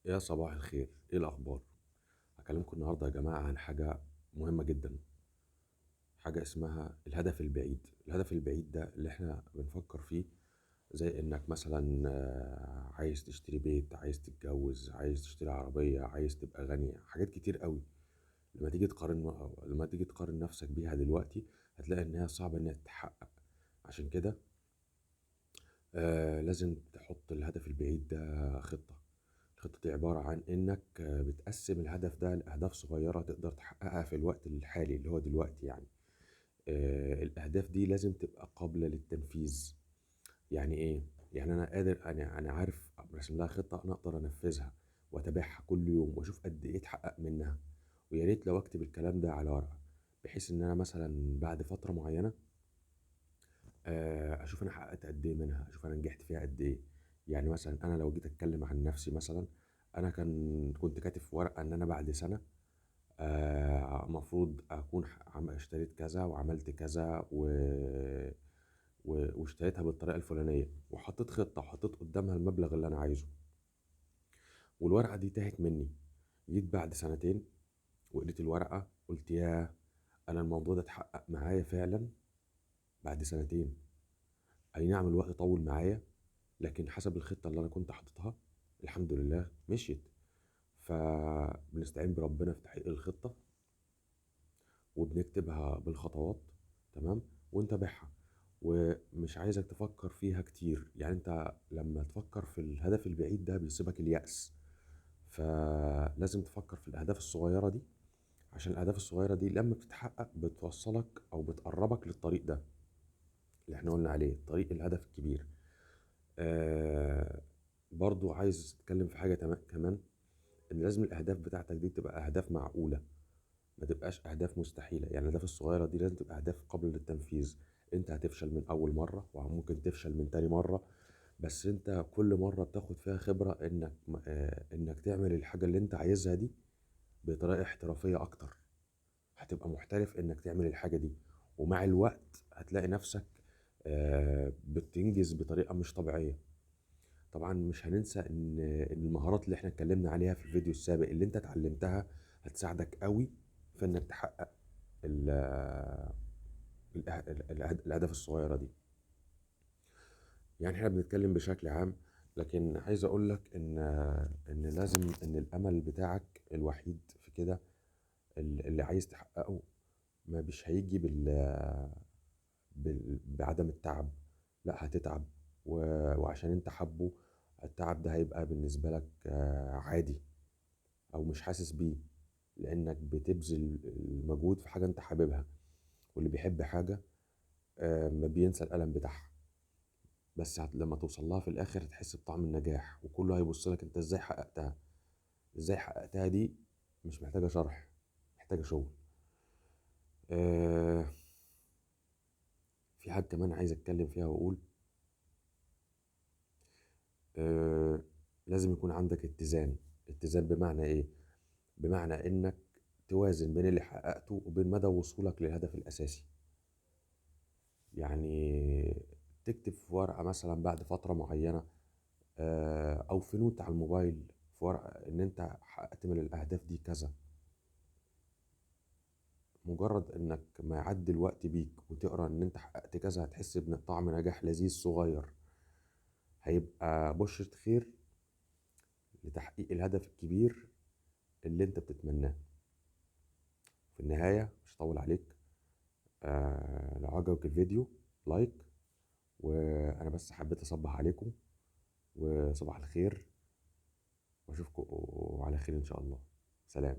يا صباح الخير، ايه الاخبار؟ هكلمكم النهارده يا جماعه عن حاجه مهمه جدا. حاجه اسمها الهدف البعيد. الهدف البعيد ده اللي احنا بنفكر فيه، زي انك مثلا عايز تشتري بيت، عايز تتجوز، عايز تشتري عربيه، عايز تبقى غني، حاجات كتير قوي. لما تيجي تقارن نفسك بيها دلوقتي، هتلاقي انها صعبه انها تتحقق. عشان كده لازم تحط الهدف البعيد ده خطه. الخطة دي عبارة عن إنك بتقسم الهدف ده لأهداف صغيرة تقدر تحققها في الوقت الحالي اللي هو دلوقتي يعني. الأهداف دي لازم تبقى قابلة للتنفيذ. يعني إيه؟ يعني أنا قادر، أنا عارف رسم لها خطة أنا أقدر أنفذها وأتابعها كل يوم وأشوف قد إيه اتحقق منها. ويا ريت لو أكتب الكلام ده على ورقة، بحيث إن أنا مثلا بعد فترة معينة اشوف انا حققت قد ايه منها، اشوف انا نجحت فيها قد ايه. يعني مثلا انا لو جيت اتكلم عن نفسي مثلا، انا كنت كاتب في ورقه ان انا بعد سنه المفروض اكون اشتريت كذا وعملت كذا واشتريتها بالطريقه الفلانيه، وحطيت خطه وحطيت قدامها المبلغ اللي انا عايزه. والورقه دي تاهت مني. جيت بعد سنتين وقريت الورقه، قلت يا، انا الموضوع ده اتحقق معايا فعلا بعد سنتين. اي نعم الوقت طول معايا، لكن حسب الخطة اللي أنا كنت حاططها الحمد لله مشيت. فبنستعين بربنا في تحقيق الخطة، وبنكتبها بالخطوات، تمام، ونتابعها. ومش عايزك تفكر فيها كتير، يعني انت لما تفكر في الهدف البعيد ده بيصيبك اليأس. فلازم تفكر في الأهداف الصغيرة دي، عشان الأهداف الصغيرة دي لما بتتحقق بتوصلك أو بتقربك للطريق ده اللي احنا قلنا عليه، طريق الهدف الكبير. آه برضو عايز اتكلم في حاجة كمان، ان لازم الاهداف بتاعتك دي تبقى اهداف معقولة، ما تبقاش اهداف مستحيلة. يعني الاهداف الصغيرة دي لازم تبقى اهداف قابلة للتنفيذ. انت هتفشل من اول مرة وممكن تفشل من تاني مرة، بس انت كل مرة بتاخد فيها خبرة انك تعمل الحاجة اللي انت عايزها دي بطريقة احترافية اكتر. هتبقى محترف انك تعمل الحاجة دي، ومع الوقت هتلاقي نفسك بتنجز بطريقة مش طبيعية. طبعا مش هننسى ان المهارات اللي احنا اتكلمنا عليها في الفيديو السابق اللي انت اتعلمتها هتساعدك قوي في انك تحقق الاهداف الصغيره دي. يعني احنا بنتكلم بشكل عام، لكن عايز اقول لك ان لازم ان الامل بتاعك الوحيد في كده، اللي عايز تحققه، ما مش هيجي بعدم التعب. لا، هتتعب، وعشان انت حبه التعب ده هيبقى بالنسبة لك عادي او مش حاسس بيه، لانك بتبذل المجهود في حاجة انت حاببها. واللي بيحب حاجة ما بينسى الألم بتاعها. بس لما توصل لها في الآخر هتحس بطعم النجاح، وكله هيبص لك انت ازاي حققتها. ازاي حققتها دي مش محتاجة شرح، محتاجة شغل. آه، في حاجة كمان عايز اتكلم فيها واقول، آه، لازم يكون عندك اتزان. اتزان بمعنى ايه؟ بمعنى انك توازن بين اللي حققته وبين مدى وصولك للهدف الاساسي. يعني تكتب في ورقة مثلا بعد فترة معينة، او في نوت على الموبايل، في ورقة ان انت حققت من الاهداف دي كذا. مجرد انك ما يعدي الوقت بيك وتقرا ان انت حققت كذا، هتحس بطعم نجاح لذيذ صغير، هيبقى بشرة خير لتحقيق الهدف الكبير اللي انت بتتمناه. في النهاية مش هطول عليك، لو عجبك الفيديو لايك. وانا بس حبيت اصبح عليكم وصباح الخير، واشوفكم على خير ان شاء الله. سلام.